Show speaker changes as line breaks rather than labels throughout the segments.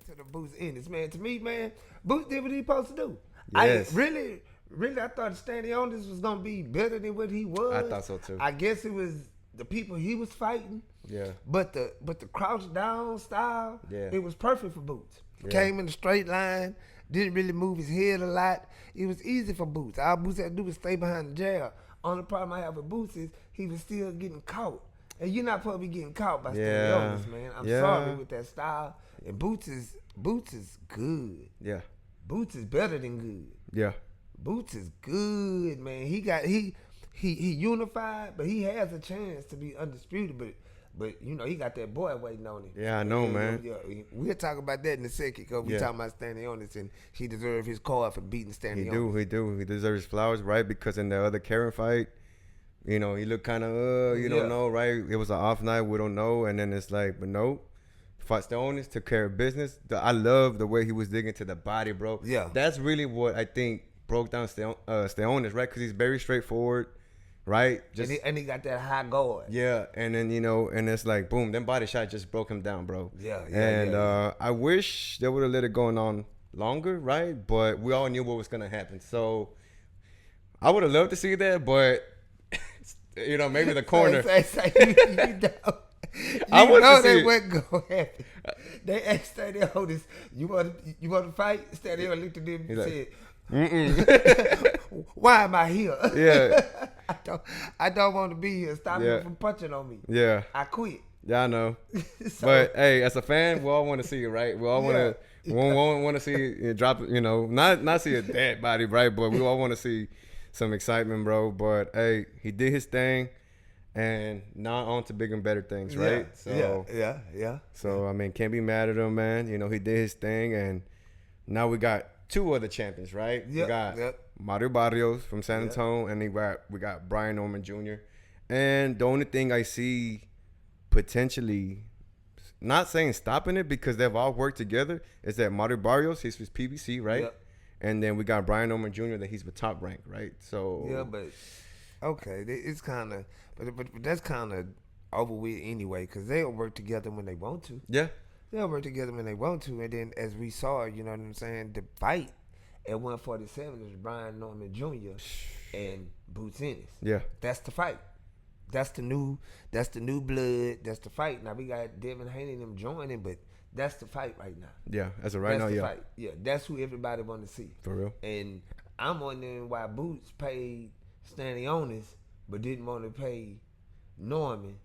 to the Boots Ennis, man. To me, man, Boots did what he supposed to do.
Yes.
I really, I thought Stanionis was gonna be better than what he was.
I thought so too.
I guess it was the people he was fighting.
Yeah.
But the crouch down style,
Yeah.
it was perfect for Boots.
Yeah.
Came in a straight line, didn't really move his head a lot. It was easy for Boots. All Boots had to do was stay behind the jab. Only problem I have with Boots is he was still getting caught. And you're not supposed to be getting caught by Stanionis, man. I'm sorry with that style. And Boots is good.
Yeah.
Boots is better than good.
Yeah.
Boots is good, man. He unified, but he has a chance to be undisputed. But you know, he got that boy waiting on him.
Yeah, I know, man.
Yeah, we'll talk about that in a second because we talking about Stanionis and he deserved his card for beating Stanionis.
He do. He deserves flowers, right? Because in the other Karen fight, you know, he looked kind of, you don't know, right? It was an off night. We don't know. And then it's like, but no. Stanionis took care of business. I love the way he was digging to the body, bro.
Yeah.
That's really what I think broke down Stanionis, right? Because he's very straightforward, right?
Just, and he got that high guard.
Yeah. And then, you know, and it's like, boom, them body shot just broke him down, bro.
Yeah.
I wish they would have let it go on longer, right? But we all knew what was going to happen. So I would have loved to see that, but... You know, maybe the corner.
I know they wasn't gonna happen. They asked Stanionis, "You want to fight?" Stanionis looked at them and said, "Why am I here?
Yeah,
I don't want to be here. Stop me from punching on me.
Yeah,
I quit."
Yeah, I know. But hey, as a fan, we all want to see it, right? We all want to. We want to see it drop. You know, not see a dead body, right? But we all want to see some excitement, bro. But hey, he did his thing, and now on to bigger and better things, right?
Yeah.
So I mean, can't be mad at him, man. You know, he did his thing, and now we got two other champions, right? We got Mario Barrios from San Antonio, and we got Brian Norman Jr. And the only thing I see potentially, not saying stopping it because they've all worked together, is that Mario Barrios, he's with PBC, right? Yep. And then we got Brian Norman Jr. that he's with Top Rank, right? So
yeah, but okay, it's kind of, but that's kind of over with anyway because they'll work together when they want to.
Yeah,
they'll work together when they want to, and then as we saw, you know what I'm saying, the fight at 147 is Brian Norman Jr. and Boots Ennis.
Yeah,
that's the fight. That's the new blood. That's the fight. Now we got Devin Haney and them joining, but that's the fight right now.
Yeah, as of right now, yeah.
Fight. Yeah, that's who everybody want to see.
For real.
And I'm wondering why Boots paid Stanionis but didn't want to pay Norman,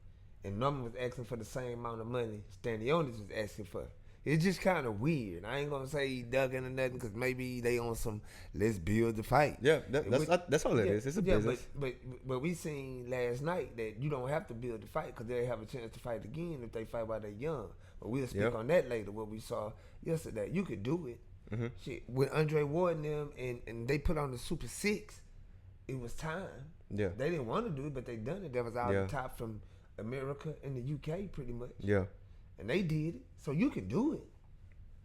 and Norman was asking for the same amount of money Stanionis was asking for. It's just kind of weird. I ain't gonna say he dug in or nothing because maybe they on some let's build the fight.
Yeah, that's all it is. It's a business.
But we seen last night that you don't have to build the fight because they have a chance to fight again if they fight while they're young. But we'll speak on that later. What we saw yesterday, you could do it. Mm-hmm. Shit, with Andre Ward and them, and they put on the Super 6. It was time.
Yeah,
they didn't want to do it, but they done it. That was all the top from America and the UK, pretty much.
Yeah. And
they did it, so you can do it.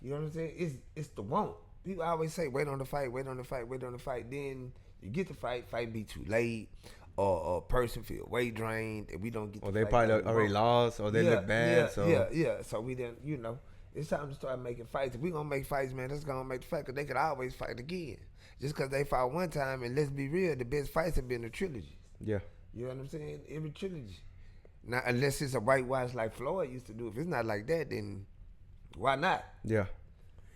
You know what I'm saying? It's the want. People always say, wait on the fight. Then you get the fight be too late, or person feel weight drained, and we don't get.
Or they probably already lost, or they look bad.
So we didn't. You know, it's time to start making fights. If we gonna make fights, man, that's gonna make the fight because they could always fight again. Just because they fought one time, and let's be real, the best fights have been the trilogy.
Yeah.
You know what I'm saying? Every trilogy. Now, unless it's a whitewash like Floyd used to do. If it's not like that, then why not?
Yeah.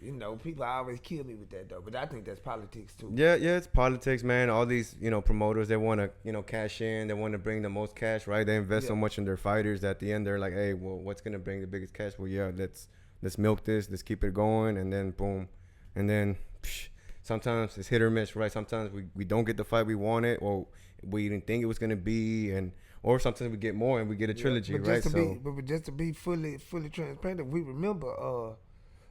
You know, people always kill me with that, though. But I think that's politics, too.
Yeah, it's politics, man. All these, promoters, they want to, cash in. They want to bring the most cash, right? They invest so much in their fighters that at the end, they're like, hey, well, what's going to bring the biggest cash? Well, yeah, let's milk this. Let's keep it going. And then, boom. And then, sometimes it's hit or miss, right? Sometimes we don't get the fight we wanted or we didn't think it was going to be. Or sometimes we get more and we get a trilogy, right?
But just to be fully transparent, we remember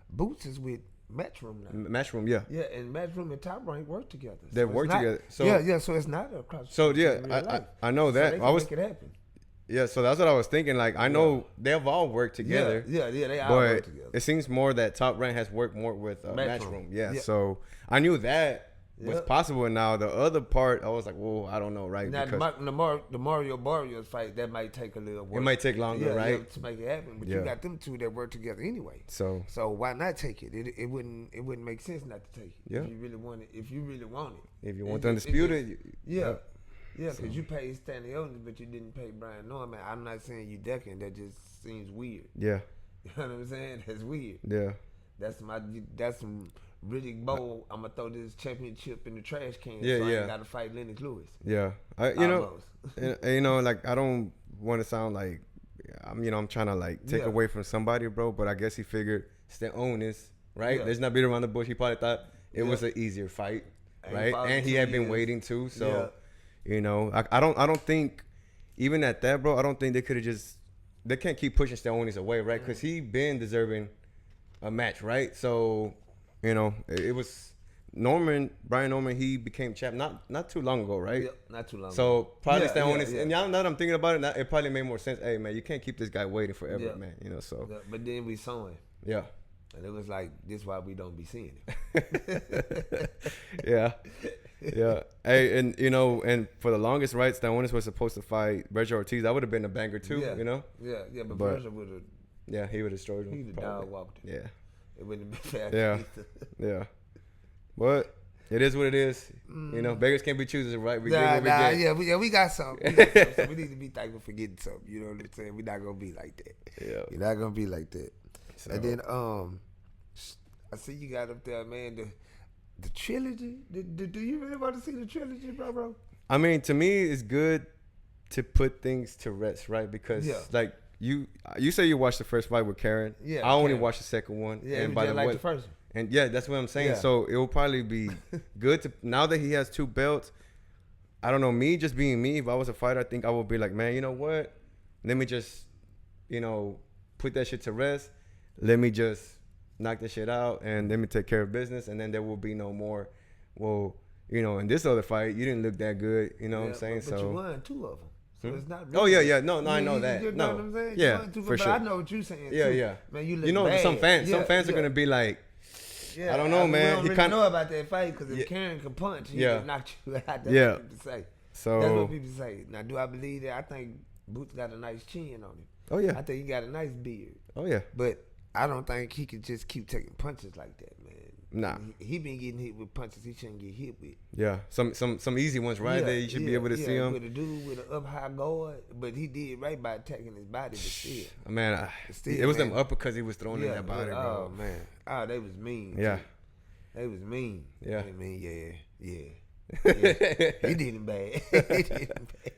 Boots is with Matchroom now.
Matchroom, yeah.
Yeah, and Matchroom and Top Rank work together.
They work together. So
so it's not a cross.
So I know that.
So they can make it happen.
Yeah, so that's what I was thinking. Like I know they've all worked together.
Yeah, they all work together.
It seems more that Top Rank has worked more with Matchroom. Yeah, so I knew that. what's possible. And now the other part, I was like, well, I don't know, right?
Now the Mario Barrios fight, that might take a little work.
It might take longer, right?
Yeah, to make it happen. But you got them two that work together anyway. So why not take it? It wouldn't make sense not to take it. If you really want it. If you really want it. If
you want the undisputed.
Yeah, because you paid Stanionis, but you didn't pay Brian Norman. I'm not saying you ducking. That just seems weird. Yeah. You know what I'm saying? That's weird. Yeah. That's some really bold. I'm gonna throw this championship in the trash can. I ain't gotta fight Lennox Lewis. Yeah.
You know, like I don't want to sound like I'm trying to like take away from somebody, bro. But I guess he figured Stanionis, right? Yeah. Let's not beat around the bush. He probably thought it was an easier fight, right? And he had been waiting too. So, I don't think even at that, bro. I don't think they could have they can't keep pushing Stanionis away, right? Because he been deserving a match, right? So, it was Brian Norman, he became champ not too long ago, right?
Yeah, not too long ago.
So probably Stanionis, and now that I'm thinking about it, it probably made more sense. Hey, man, you can't keep this guy waiting forever, man. So. Yeah,
but then we saw him.
Yeah.
And it was like, this is why we don't be seeing him.
Yeah. Hey, and for the longest, right, Stanionis was supposed to fight Virgil Ortiz. That would have been a banger too,
Yeah, but Virgil would have.
Yeah, he would have destroyed him.
He'd have dog walked him.
Yeah.
It wouldn't have been fast.
Yeah. Yeah. But it is what it is. Beggars can't be choosers, right? We
we got something. So we need to be thankful for getting something. You know what I'm saying? We're not gonna be like that. Yeah. You're not gonna be like that. So. And then I see you got up there, man. The trilogy. Do you really want to see the trilogy, bro?
I mean, to me, it's good to put things to rest, right? Because like you say you watched the first fight with Karen. Yeah. I only watched the second one.
Yeah. And by the way, the first one.
And that's what I'm saying. Yeah. So it will probably be good to, now that he has 2 belts. I don't know, me just being me, if I was a fighter, I think I would be like, man, you know what? Let me just, put that shit to rest. Let me just knock this shit out and let me take care of business. And then there will be no more, well, in this other fight, you didn't look that good. You know what I'm saying?
But you won 2 of them. So it's not really.
Oh yeah. No, I know that.
You know what I'm saying?
Yeah, for sure.
But I know what you're saying.
Yeah.
Man, you look bad.
Some fans are gonna be like, I don't know, man.
We don't really know about that fight because if Karen can punch, he can knock you out. That's what people say.
So
that's what people say. Now, do I believe that? I think Boots got a nice chin on him.
Oh yeah.
I think he got a nice beard.
Oh yeah.
But I don't think he could just keep taking punches like that, man.
Nah.
He been getting hit with punches he shouldn't get hit with.
Yeah. Some easy ones, right? That you should be able to see him.
With a dude with an up high guard, but he did right by attacking his body, but still.
Man, it was them uppercuts he was throwing in that body, bro.
Oh man. Oh, they was mean.
Yeah.
Too. They was mean.
Yeah.
I mean, yeah. He did him bad. He did him bad.